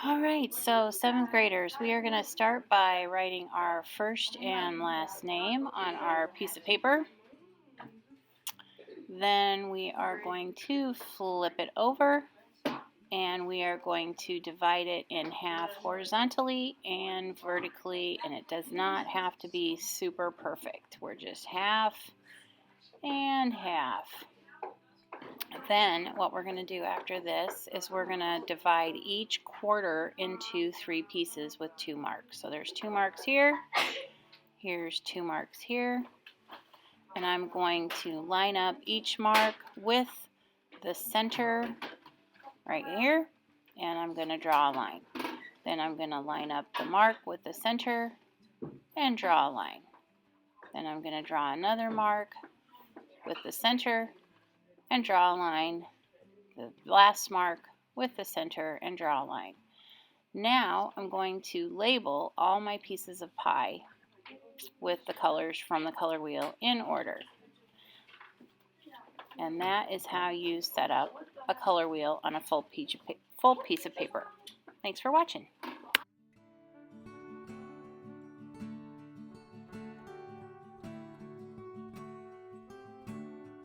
All right, so seventh graders, we are going to start by writing our first and last name on our piece of paper. Then we are going to flip it over and we are going to divide it in half horizontally and vertically, and it does not have to be super perfect. We're just half and half. Then what we're going to do after this is we're going to divide each quarter into 3 pieces with 2 marks. So there's 2 marks here, here's 2 marks here, and I'm going to line up each mark with the center right here, and I'm going to draw a line. Then I'm going to line up the mark with the center and draw a line. Then I'm going to draw another mark with the center and draw a line, the last mark with the center and draw a line. Now I'm going to label all my pieces of pie with the colors from the color wheel in order. And that is how you set up a color wheel on a full piece of paper. Thanks for watching.